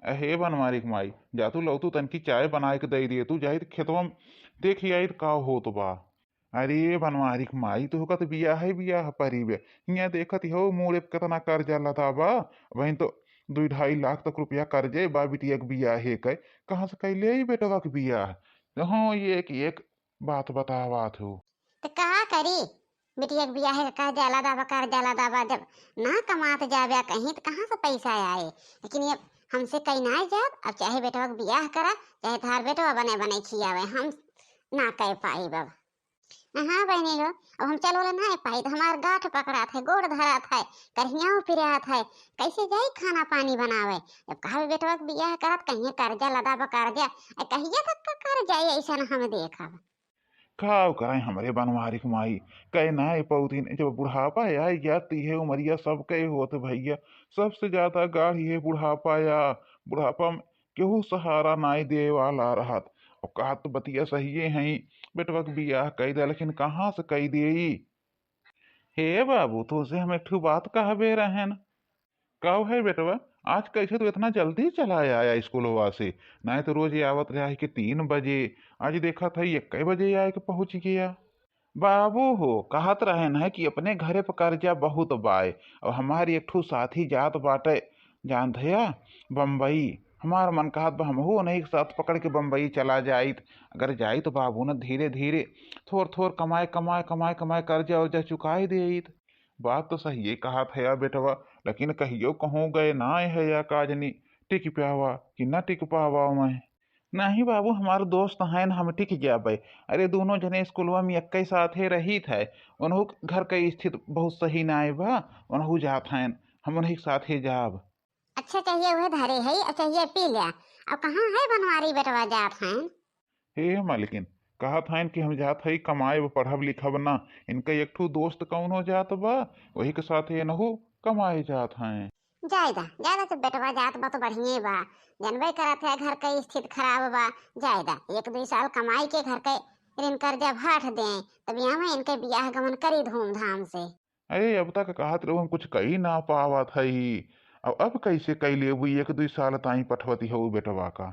अहे बनवारी के माई जा तू लौतू तनकी चाय बना के दे दिए तू जाहिर खेतवा में देखी आई का हो तो बा। अरे बनवारी के माई तो कत बिया है परिबे हिया देखत हो मोड़े पे कितना कर्जा लदा बा। वहीं तो 2-2.5 लाख तक रुपया कर्जे बा बिटिया के बिया है कह कहाँ से कैले ही बेटवा के बिया। हाँ ये एक बात बतावात हो। तो कहा करी बिटिया के बियाह का कर जाला दाबा जब ना कमात जाबे कहीं तो कहाँ से पैसा आए। लेकिन ये हमसे कहीं ना जाब। अब चाहे बेटवा के बियाह करा चाहे थार बेटवा बने बने खियावे हम ना कह पाई बब। हाँ बहनी लो अब हम चलो ना पाई तो हमार गांठ पकड़ा थे गोड़ धरा था कहिया फिरा था कैसे जाई खाना पानी बनावे। जब कहा बेटवा के बियाह करत कहीं कर्जा लदा कर्जा कहिए तक का कर जाए ऐसा हम देखा। खाओ कराए हमारे बनवारी माई कहे ना पौधीन जब बुढ़ापा आई जाती है उमरिया सब कहे होत भैया सबसे ज्यादा गाढ़ी है बुढ़ापा या बुढ़ापा में केहू सहारा नाई दे वाला रहत। और कहा तो बतिया सही है बेटवा के बियाह कई दे लेकिन कहाँ से कई दे। हे बाबू तुझसे हम एक ठू बात कहबे रहन। कहो है बेटवा आज कैसे तो इतना जल्दी चला आया स्कूलवा से। नहीं तो रोज ये आवत रहा है कि 3 बजे आज देखा था 1 बजे आए के पहुंच गया। बाबू हो कहत रहे न कि अपने घरे पर कर्जा बहुत बाए और हमारी एक ठू साथी जात बाटे जान धया बम्बई। हमार मन कहत बा हमहू नहीं साथ पकड़ के बम्बई चला जाइत। अगर जाई तो बाबू न धीरे धीरे थोर थोर कमाए कमाए कमाए कमाए कर्जा उर्जा चुकाई देइत। बात तो सही है कहा था या बेटवा लेकिन कहियो कहूँ गए ना है या काजनी टिक पावा कि न टिक पावा मैं। नहीं बाबू हमारे दोस्त हैं न हम टिक जाबे। अरे दोनों जने स्कूलवा में एक साथे रही थे उन्हों घर का स्थिति बहुत सही ना बा उन्हों जात हैं हम उन्हीं के साथे जाब। अच्छा चाहिए वह धरे है चाहिए पी लिया। अब कहाँ है बनवारी बेटवा जात हैं। हे मालिकिन कहा था कि हम जात है कमाए पढ़ब लिखब ना इनका एक ठू दोस्त कौन हो जात बा वही के साथे नहु कमाए जात हैं। जायदा जायदा तो बेटवा जात बा तो बढ़िया बा जनबे करत है घर का स्थिति खराब बा। जायदा 1-2 साल कमाई के घर के ऋण कर्जा भाट दे तब यहाँ में इनके बियाह गमन करी धूमधाम से। अरे अब तक कहत रहो हम कुछ कही ना पावा था ही अब कैसे कैले वो 1-2 साल ताई पठवती हो बेटवा का।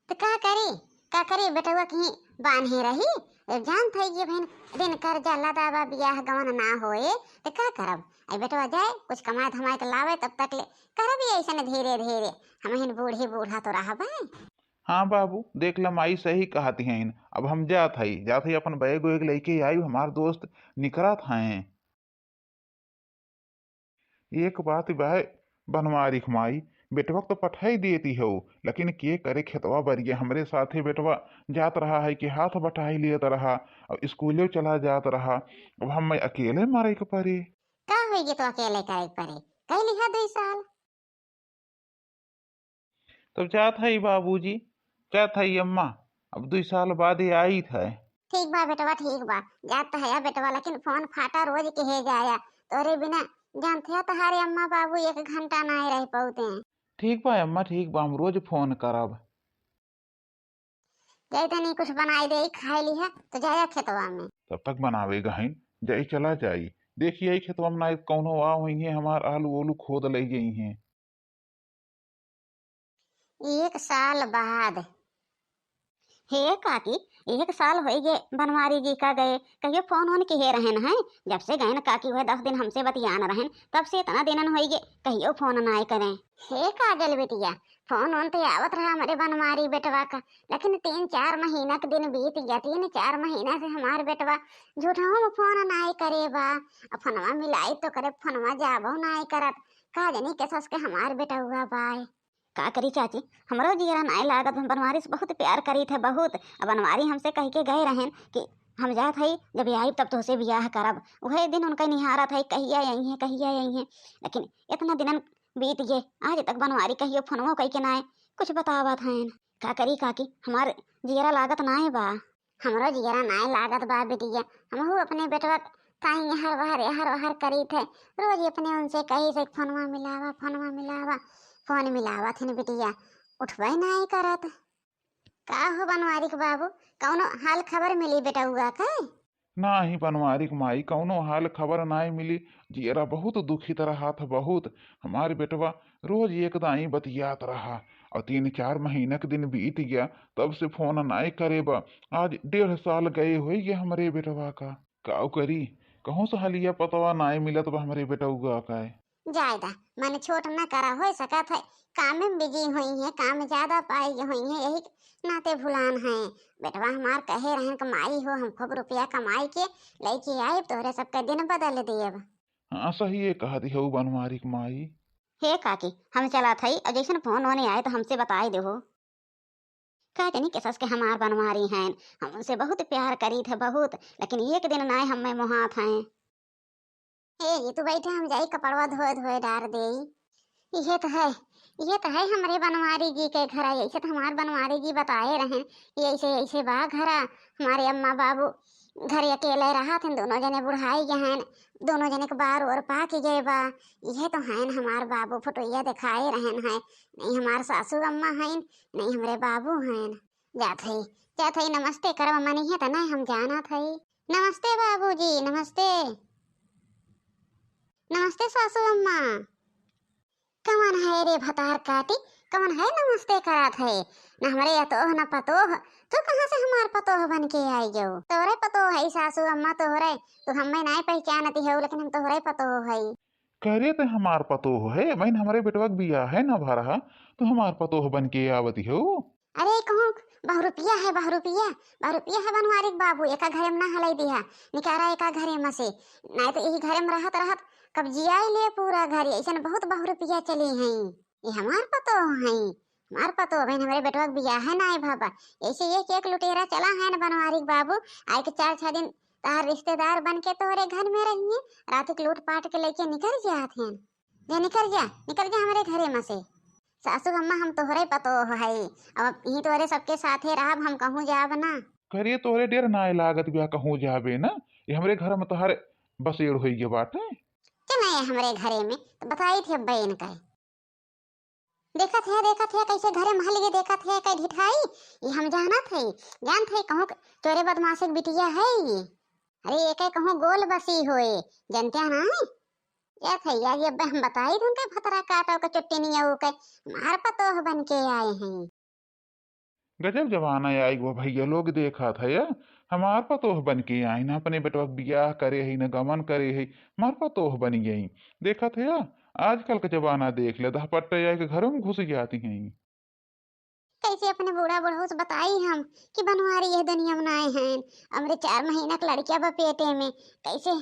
तो का करी बेटवा कहीं बांधे रही। जान थे ये बहन ऋण कर्जा लदा बा बियाह गमन ना होए तो का करब। आई बेटवा जाए कुछ कमाए धमाए के लावे तब तक ले करब ऐसा धीरे धीरे हम हिन बूढ़ी बूढ़ा तो रहा। हाँ बाबू देख ल माई सही कहती हैं अब हम जात हई अपन बैग वैग लेके आई हमार दोस्त निकरा था। एक बात बह बनवारी माई बेटवा तो पठाई देती हो लेकिन के करे खेतवा बरिए हमरे साथे बेटवा जात रहा है कि हाथ बटाई लियत रहा अब स्कूले चला जात रहा अब हम मैं अकेले मारे के परी। का होगी तो अकेले करे पड़े कह लिहा 2 साल। तब जात है बाबूजी जात है अम्मा अब 2 साल बाद ही आई था। ठीक बा बेटवा ठीक बा जात तो है बेटवा लेकिन फोन फाटा रोज के हे जाया तोरे बिना जानते हो तुम्हारे अम्मा बाबू 1 घंटा ना रह पाते हैं। ठीक बा अम्मा ठीक बा हम रोज फोन करब। जाए तो नहीं कुछ बनाई दे खाई लिहा तो जाया खेतवा में। तब तक बनावे गहन जाई चला जाई देखिए खेतवा में ना कौनो आ हुई है हमार आलू ओलू खोद ले गई हैं। 1 साल बाद हे काकी 1 साल हो गए बनवारी जी का गए कहियो फोन वोन के हे रहन है। जब से गए न काकी वह 10 दिन हमसे बतियान रहन तब से इतना दिन हो गए कहियो फोन ना करें। हे काजल बेटिया फोन वोन तो आवत रहा हमारे बनवारी बेटवा का लेकिन 3-4 महीना के दिन बीत गया 3-4 महीना से हमारे बेटवा झूठा में फोन ना करे बा। अब फोनवा मिलाई तो करे फोनवा जाबो ना करत का जानी के सस के हमार बेटा हुआ बाय। का करी चाची हमरो जियरा नाय लागत बनवारी से बहुत प्यार करी थे बहुत। अब बनवारी हमसे कह के गए रहन कि हम जात हई जब आई तब तो से बियाह करब वही दिन उनका निहारा था कहिया यही है लेकिन इतना दिन बीत गए आज तक बनवारी कहियो फोनवो कह के ना कुछ बतावत हैं। का करी काकी हमार जियरा लागत ना बा। हमरो जियरा नाय लागत बा बेटिया हमहू अपने बेटवा कहीं हर वहर करी थे रोज अपने उनसे कही से फोनवा मिलावा फोन मिलावा थे बिटिया उठबे नहीं करत। का हो बनवारी के बाबू कौनो हाल खबर मिली बेटा हुआ का। ना ही बनवारी के माई कौनो हाल खबर ना मिली जियरा बहुत दुखी तरह हाथ बहुत हमारे बेटवा रोज एकदाई बतियात रहा और 3-4 महीना के दिन बीत गया, तब से फोन नाई करे बा। आज 1.5 साल गए हुए ये हमरे बेटवा का। काऊ करी, कहूँ से हलिया पतवा नाई मिलत बा हमरे बेटउआ का है। जायदा मन छोट न करा हो सकत है, काम में बिजी हुई है, काम ज्यादा पाई हुई है, यही नाते भुलान है। बेटवा हमार कहे रहन कमाई हो, हम खूब रुपया कमाई के लेके आए तोहरे सबके दिन बदल दिए। हाँ सही है कहा दी हो बनवारी के माई। हे काकी हम चला थई और जैसन फोन होने आए तो हमसे बताई दो। का जानी के सस के हमार बनवारी हैं, हम उनसे बहुत प्यार करी थे बहुत, लेकिन एक दिन नाय हम में मोहात हैं। हे ये तो बैठे हम जाई कपड़वा धोए धोए डार दे। ये तो है, ये तो है हमारे बनवारी जी के घर। ऐसे तो हमारे बनवारी जी बताए रहे ये ऐसे ऐसे बा घरा। हमारे अम्मा बाबू घर अकेले रहा थे, दोनों जने बुढ़ाई गए हैं, दोनों जने के बार और पा के गए बा। ये तो है हमार बाबू फोटोया दिखाए रहन है, नहीं हमार सासू अम्मा हैं, नहीं हमारे बाबू हैं। जात है नमस्ते करवा मनी है तो नहीं हम जाना थे। नमस्ते बाबूजी, नमस्ते नमस्ते सासू अम्मा। कौन है रे भतार काटी, कौन है नमस्ते करात है। न हमारे अतोह न पतोह, तू कहाँ से हमार पतोह बन के आई जो। तोरे पतोह है सासू अम्मा तोहरे, तो हमें नहीं पहचानती है, लेकिन हम तोहरे पतोह है। करे तो हमार पतोह है, मैंने हमारे बेटवा के बिया है ना भरा, तो हमार पतोह बन के आवती हो। अरे कहूँ बहुरुपिया है, बहुरुपिया बहुरुपिया है बनवारी के बाबू। एका घरे में ना हलाई दिया, निकारा एका घरे में से, नहीं तो यही घरे में रहत रहत कब्जिया ले पूरा घर। ऐसा बहुत बहुरुपिया चली हैं, ये हमार पतो हैं, हमार पतो बहन हमारे बेटवा के बिया है ना बाबा। ऐसे एक लुटेरा चला है ना बनवारी के बाबू, आए के 4-6 दिन तार रिश्तेदार बन के तोहरे घर में रहिए, रात के लूट पाट के लेके निकल जात हैं। जा निकल जा, निकल जा हमारे घरे में से। सासू अम्मा हम तोहरे पतो है, अब यही तोहरे सबके साथे रहब, हम कहूँ जाब ना। करे तोहरे डेर ना लागत बिया कहूँ जाबे ना, ये हमरे घर में तोहरे बसेड़ हुई के बाटे। चल आए हमारे घरे में तो बताई थी अब बहन का देखत है कैसे घरे महल के देखत है कई ढिठाई। ये हम जान थे कहूँ तोरे बदमाश बिटिया है ये। अरे एक कहूँ गोल बसी होए, जानते ना क्या थे यार, ये हम बताई दूं के भतरा काटो के चुट्टी नहीं हो के मार पतोह बन के आए हैं। गजब जमाना आई वो भैया लोग देखा था या हमार पतोह बन के आई ना, अपने बेटवा के बियाह करे है ना गमन करे है, मार पतोह बन गई। देखा था या आजकल का जमाना देख ले, दहपट्टे के घरों में घुस जाती हैं। कैसे अपने बूढ़ा बुढ़ऊ से बताई हम कि बनवारी यह दुनिया में आए हैं, हमरे 4 महीना का लड़किया बा पेटे में। कैसे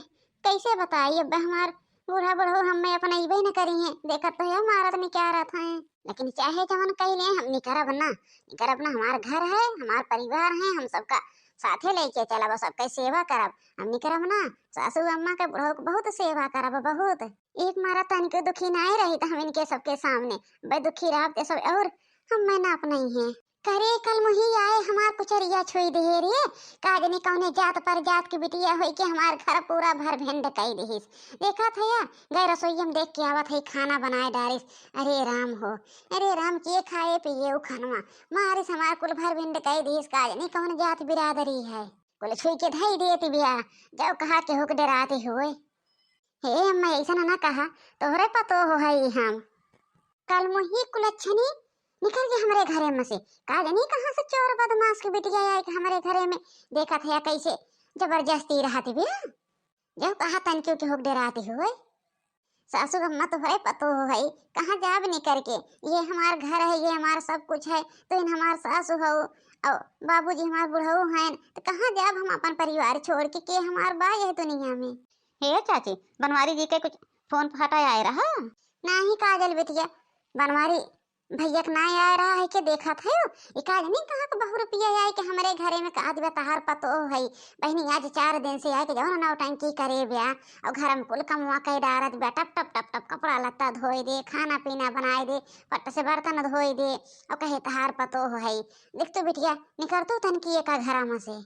कैसे बताई अब हमार बूढ़ा बुढ़ऊ हमें अपना इबे न करी है। देखत तो है मारत नहीं क्या रहा था, लेकिन चाहे जवन कह ले हम नहीं करब ना, नहीं करब ना। हमार घर है, हमार परिवार है, हम सबका साथे लेके चलब, सबका सेवा करब, हम नहीं करब ना। सासू अम्मा के बुढ़ऊ के बहुत सेवा करब, बहुत। एक मारा तनिको दुखी नहीं रही तो हम इनके सबके सामने बे दुखी रहते सब, और हम मैं ना अपने ही है। करे कल मुही आए हमार कुचरिया छुई दे रे, काजनी कौने जात पर जात की बिटिया होई के हमार घर पूरा भर भेंड कई देहिस। देखा था या गए रसोई में देख के आवत है खाना बनाए डारिस। अरे राम हो, अरे राम के खाए पिए उ खानवा मारिस हमार कुल भर भेंड कई देहिस। काजनी कौन जात बिरादरी है, कुल छुई के धई देती बिया, जाओ कहा के हुक डराते हुए। हे मैं ऐसा ना कहा, तोहरे पतो हो है हम। कल मुही कुलच्छनी निकल गए हमारे घरे में से, कहा जानी कहाँ से चोर बदमाश की बिटिया आई कि हमारे घरे में। देखा था कैसे जबरदस्ती रहती भी, जब कहा तनक्यों के हुक डराते हुए। सासू अम्मा तो है पतो हो है, कहाँ जाब नहीं करके, ये हमार घर है, ये हमार सब कुछ है, तो इन हमार सासू हो और बाबूजी हमार बुढ़ऊ हैं, तो कहाँ जाब हम अपन परिवार छोड़ के हमार बाई है दुनिया में। हे चाची बनवारी जी के कुछ फोन फटा आए रहा नहीं काजल बिटिया, बनवारी भैया ना आ रहा है के देखा था एकाज नहीं कहा कि बहुरुपिया आए के हमारे घरे में काज बताहार पतो है। बहनी आज 4 दिन से आए के जाओ ना टंकी करे ब्या, और घर में कुल कमुआ कई डारत ब्या, टप टप टप टप कपड़ा लत्ता धोए दे, खाना पीना बनाए दे, पट्ट से बर्तन धोए दे, और कहे तहार पतो है। देख तू बिटिया निकर तू तनकी एक घर में से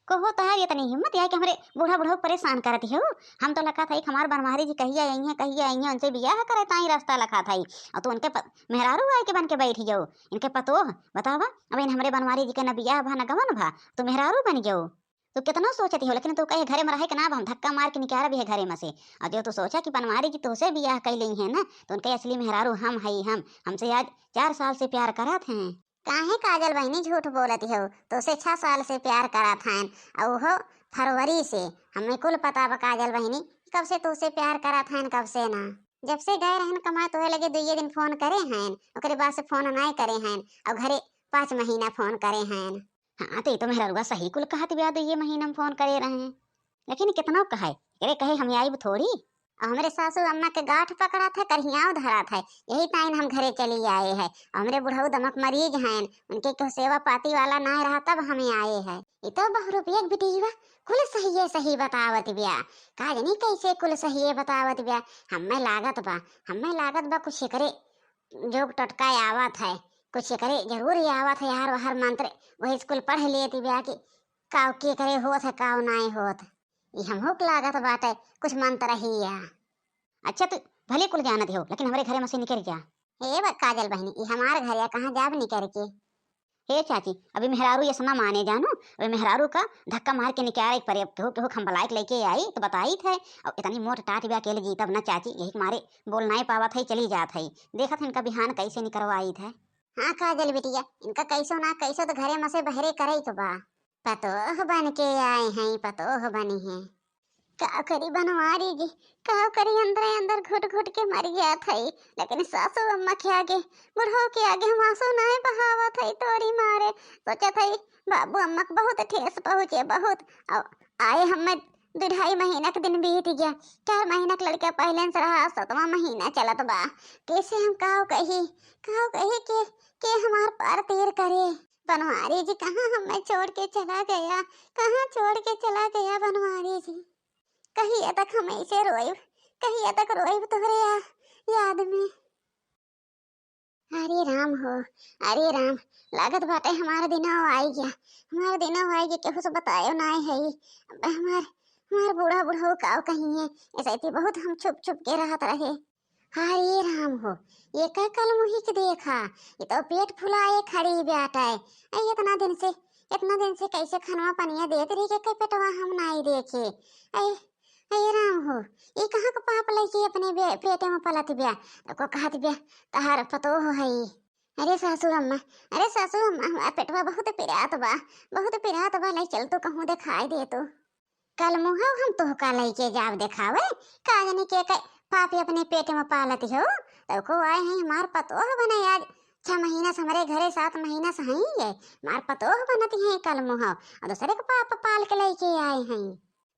कहो तो है, ये तनी हिम्मत है कि हमारे बूढ़ा बुढ़ऊ परेशान करती हो। हम तो लखा था हमार बनवारी जी कहिया आई हैं उनसे बियाह करे ताई रास्ता लखा था, और तो उनके मेहरारू आए के बन के बैठ जाओ, इनके पतो बतावा। अब इन हमारे बनवारी जी के न बियाह भा न गवन भा, तो मेहरारू बन जाओ। तू कितना सोचती हो, लेकिन तू कहे घरे में रहे के ना अब हम धक्का मार के निकाल भी है घरे में से। और जो तू सोचा कि बनवारी की तोसे बियाह कर ली है ना, तो उनके असली मेहरारू हम हई हम हमसे आज 4 साल से प्यार करत हैं। काहे काजल बहनी झूठ बोलती हो, तोसे 6 साल से प्यार करत हैं। और हो फरवरी से हमें कुल पता बा काजल बहनी कब से तोसे प्यार करत हैं कब से ना। जब से गए रहन कमाए तोहे लगे 2 दिन फोन करे हैं, ओकरे बाद से फोन नहीं करे हैं। और घरे 5 महीना फोन करे हैं। हाँ तो ये तो मेहरुआ सही कुल कहत बिया, 2 महीना में फोन करे रहे हैं। लेकिन कितना कहे अरे कहे हम आई थोड़ी। और हमारे सासू अम्मा के गांठ पकड़ा था, करियाव धरा था, यही टाइम हम घरे चली आए हैं। हमारे बुढ़ऊ दमक मरीज हैं, उनके को सेवा पाती वाला ना रहा तब हमें आए हैं। ये तो बहुरूपिया बिटिया कुल सही बतावत बिया। का जानी कैसे कुल सही बतावत बिया। हमें लागत बा कुछ करे जोग टटका आवत है, कुछ करे जरूर ही आवत है यार। हर मंत्र वही स्कूल पढ़ लिए थी ब्याह की काव के करे होत है काव नाई होत। ये हमहो के लागत बाटे कुछ मंत्र ही या। अच्छा तू भले कुल जानत हो, लेकिन हमारे घरे में से निकल गया। हे काजल बहनी ये हमारे घर या कहाँ जाब निकल के। हे चाची अभी मेहरारू ये सुना माने जानो, अभी मेहरारू का धक्का मार के निकाल परे केहू हम बलाइक लेके आई तो बताई थे। और इतनी मोट टाट भी अकेले जीतब ना चाची, यही मारे बोल नहीं पावत है चली जात है। देखत इनका बिहान कैसे निकलवाई थे। हाँ काजल बिटिया इनका कैसो ना कैसो तो घरे में से बहरे करे तो बा। पतोह बन के आए हैं, पतोह बनी है। का करी बनवारी जी, का करी अंदर घुट घुट के मर गया था। लेकिन सासू अम्मा के आगे बुढ़ो के आगे हम आंसू नहीं बहावा था तोरी मारे। सोचा था बाबू अम्मा को बहुत ठेस पहुंचे बहुत। और आए हमें 2-2.5 महीना के दिन बीत गया, 4 महीना का लड़का पहले से रहा, 7वां महीना चलत बा। कैसे हम काव कही के हमार पार तीर करे। बनवारी जी कहाँ हमें छोड़ के चला गया, कहाँ छोड़ के चला गया बनवारी जी। कहीं तक हम ऐसे रोइब, कहीं तक रोइब तोहरे याद में। अरे राम हो, अरे राम लागत बाटे हमारा दिनों आई गया, हमारा दिनों आई गया केहू से बतायो ना है। हमार बूढ़ा बुढ़ऊ काव कहीं है ऐसे थी बहुत हम छुप छुप के रहत रहे। हरे राम हो ये का कल मुही के देखा, ये तो पेट फुलाए खड़ी बेटा है। इतना दिन से कैसे खनवा पनिया देते रही के पेटवा हम नहीं देखे। अरे राम हो ये कहाँ का पाप लेके अपने पेटे में पलत बिया को कहत बिया तहार पतो हो है। अरे सासू अम्मा हमारा पेटवा बहुत पिरात बा ले चल तो कहूँ दिखाई दे तो। कल मुहा हम तो का लेके जाब दिखावे का जाने के पापी अपने पेट में पालत हो। तो को आए हैं हमार पतो बना आज 6 महीना से हमारे घरे 7 महीना से ही है मार पतो बनती है कल मुहा और दूसरे को पाप पाल के लेके आए हैं।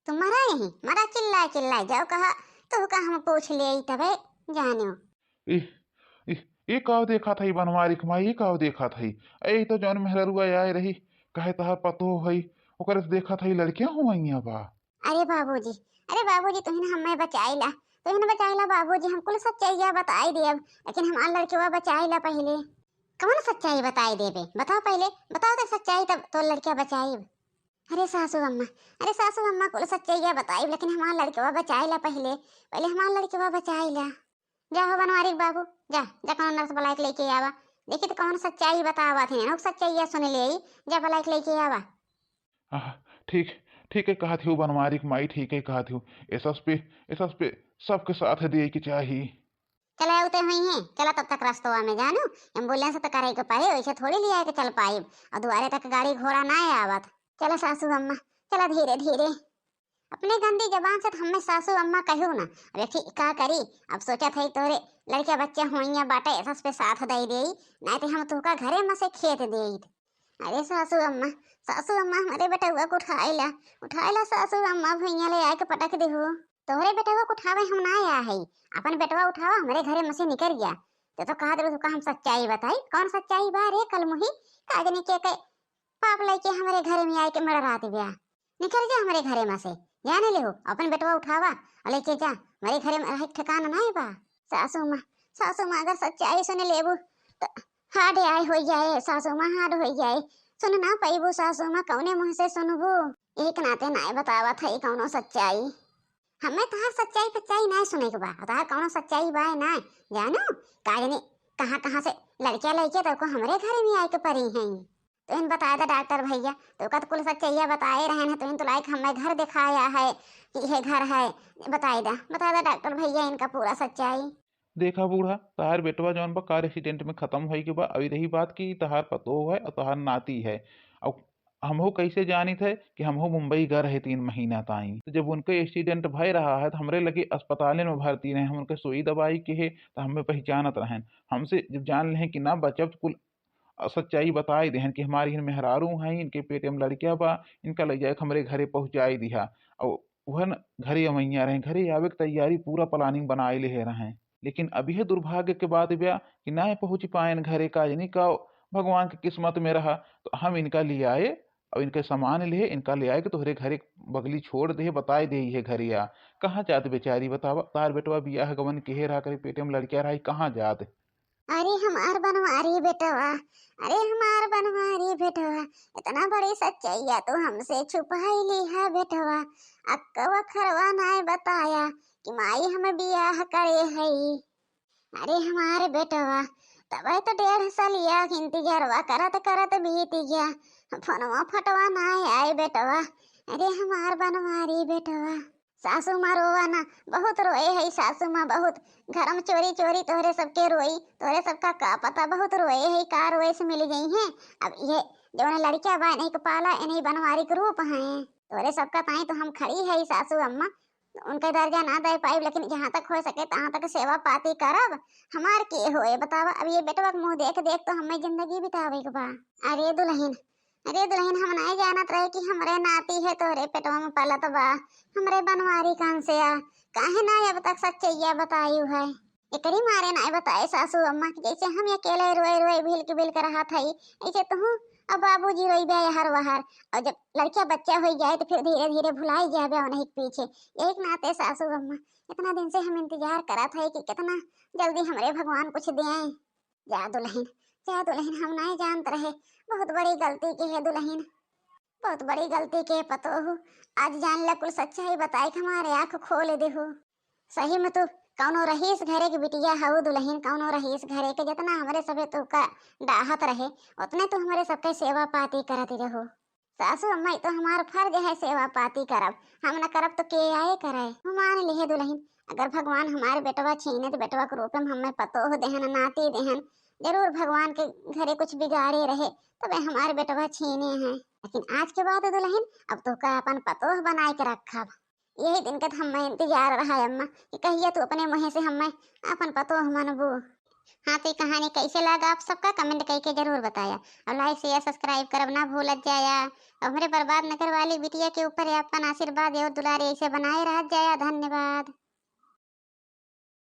तुम्हारा यही मरा चिल्लाए जाओ कहा तो का हम पूछ ले तबे जानो। ये काव देखा था बनवारी कमाई, ये काव देखा था ए तो जौन मेहरुआ आए रही कहे तहार पतो हई ओकर देखा था लड़कियां हुआ बा। अरे बाबूजी तुमने हमें बचाइला बाबूजी, हम कुल सच्चाई बताई देब, लेकिन हमार लड़किया बचाइला पहले। कौन सच्चाई बताई देबे बताओ पहले, बताओ तो सच्चाई तब तो लड़किया बचाई। अरे सासू अम्मा कुल सच्चाई बताई, लेकिन हमार लड़किया बचाइला पहले हमार लड़किया बचाइला। जाओ बनवारी बाबू जा कौन नर्स बुला के लेके आवा, देखी तो कौन सच्चाई बतावा थे ना सच्चाई सुन ले जा बुला के लेके आवा। ठीक है कहा थी बनवारी माई, ठीक है कहा थी एसस पे सबके साथ दिए की चाहिए। चला उते हुई है चला तब तक रास्तवा में जानो एम्बुलेंस तो करे के पाए वैसे थोड़ी लिया के चल पाए और दुआरे तक गाड़ी घोड़ा ना आवत। चला सासू अम्मा चला धीरे धीरे अपने गंदी जबान से हमें सासू अम्मा कहू ना। देखी का करी अब सोचा था तोरे लड़के बच्चे हुई बाटे एसस पे साथ दे दे नहीं तो हम तुका घरे में से खेत दे। अरे सासू अम्मा हमारे बेटवा को उठाइला सासू अम्मा भैया ले आके पटक देहू। तोहरे बेटवा को उठावे हम ना आया है, अपन बेटवा उठावा हमारे घरे में से निकल गया तो कहा दे तो हम सच्चाई बताई। कौन सच्चाई बा रे कल मुही कागनी के पाप लेके हमारे घरे में आके मड़रात गया। निकल जा हमारे घरे में से जाने ले हो अपन बेटवा उठावा और लेके जा हमारे घरे में रह ठिकाना नहीं बा। सासू माँ अगर सच्चाई सुन लेबू तो हार्ड आय हो जाए, सासू माँ हार्ड हो जाए सुन ना पैबू सासू माँ कौने मुँह से सुनबू। एक नाते नाय बतावा था कौनो सच्चाई, हमें तहार सच्चाई नहीं सुने के बा तहार कौनो सच्चाई बा ना जानो कागनी कहाँ से लड़कियां लेके तो को हमारे घरे में आए के परी हैं। तो इन बताया था डॉक्टर भैया, तो कत कुल सच्चैया बताए रहे हैं, तो इन तो लाइक हमें घर दिखाया है कि ये घर है। बताया था डॉक्टर भैया इनका पूरा सच्चाई। देखा बूढ़ा, तहार बेटवा जौन बा कार एक्सीडेंट में खत्म होई के बा। अभी रही बात की तहार पतोह है और तहार नाती है। अब हमहू कैसे जानी थे कि हमहू मुंबई गए रहे 3 महीना ताई। तो जब उनके एक्सीडेंट भय रहा है तो हमरे लगे अस्पताल में भर्ती रहे, हम उनके सुई दवाई के है तो हमें पहचानत रहें। हमसे जब जान लें कि ना बचब तो कुल सच्चाई बताई देहन कि हमारी इन मेहरारू हैं, इनके पेटे में लड़किया बा, इनका ले जाए हमरे घरे पहुंचाई दिहा। और वह न घरे अमैया रहे, घरे आवे के तैयारी पूरा प्लानिंग बनाए ले रहे। लेकिन अभी है दुर्भाग्य के बात ब्या कि ना पहुंच पाए घरे का यानी का भगवान की किस्मत में रहा। तो हम इनका ले आए और इनके सामान ले इनका ले आए कि तोहरे घरे बगली छोड़ दे, बताए दे है घरे आ। कहाँ जात बेचारी बतावा, तार बेटवा बियाह गवन के रहा करे, पेटे में लड़किया रही, कहाँ जात। अरे हमार बनवारी बेटवा, अरे हमार बनवारी बेटवा, इतना बड़ी सच्चाइया तो हमसे छुपाई ली है बेटवा। अक्कवा खरवा नाय बताया कि माई हमें बियाह करे हई। अरे हमारे बेटवा, तब तो 1.5 साल इंतजारवा करत करत बीत गया, फोनवा फटवा नाय आए बेटवा। अरे हमार बनवारी बेटवा, सासू माँ रोवा ना, बहुत रोए है सासू माँ, बहुत घर में चोरी चोरी तोहरे सबके रोई, तोहरे सबका का पता, बहुत रोए है, का रोए से मिल गई है। अब ये जो लड़कियां बा इन्हीं को पाला, इन्हीं बनवारी के रूप हैं, तोहरे सबका ताई तो हम खड़ी है सासू अम्मा। उनका दर्जा ना दे पाई, लेकिन जहाँ तक हो सके तहाँ तक सेवा पाती करब। हमार के होए बतावा, अब ये बेटवा के मुंह देख देख तो हमें जिंदगी बितावे के बा। अरे दुल्हन, अरे दुल्हन, हम नहीं जानत रहे कि हमरे नाती है तोरे पेटवा में पलत बा, हमरे बनवारी कान से आ। काहे ना अब तक सच्चैया बतायु है, एकरी मारे नहीं बताए सासू अम्मा कि जैसे हम अकेले रोए रोए भील के बिल कर रहा था, ऐसे तू अब बाबूजी रोई बे हर वहर। और जब लड़किया बच्चा हो जाए तो फिर धीरे धीरे भुलाई जाबे उन्हीं के पीछे। एक नाते सासू अम्मा, इतना दिन से हम इंतजार करा था कि कितना जल्दी हमरे भगवान कुछ दें। जा दुल्हन, जा दुल्हन, हम नहीं जानते रहे, बहुत बड़ी गलती की है दुल्हन, बहुत बड़ी गलती के पतो हो। आज जान ला कुल सच्चाई बताए कि हमारे आंख खोल दे हो। सही में तू कौनो रहीस घरे की बिटिया हऊ दुल्हन, कौनो रहीस घरे के, जितना हमारे सबे तू का डाहत रहे उतने तू हमारे सबके सेवा पाती करती रहो। सासू अम्मा तो हमारा फर्ज है सेवा पाती करब, हम न करब तो के आए करे। हम मान लिए दुल्हन, अगर भगवान हमारे बेटवा छीने तो बेटवा के रूप में हमें पतो हो देहन, नाती देहन, जरूर भगवान के घरे कुछ बिगाड़े रहे तबे हमारे बेटवा छीने हैं। लेकिन आज के बाद दुल्हन अब तो का अपन पतोह बनाए के रखब। यही दिन के तो हमें इंतजार रहा है अम्मा कि कहिए तू अपने मुँह से हमें अपन पतोह मनबू। हाँ, तो ये कहानी कैसे लगा आप सबका कमेंट करके जरूर बताया, और लाइक शेयर सब्सक्राइब करब ना भूलत जाया। और हमारे बर्बाद नगर वाली बिटिया के ऊपर अपन आशीर्वाद और दुलारे ऐसे बनाए रह जाया। धन्यवाद।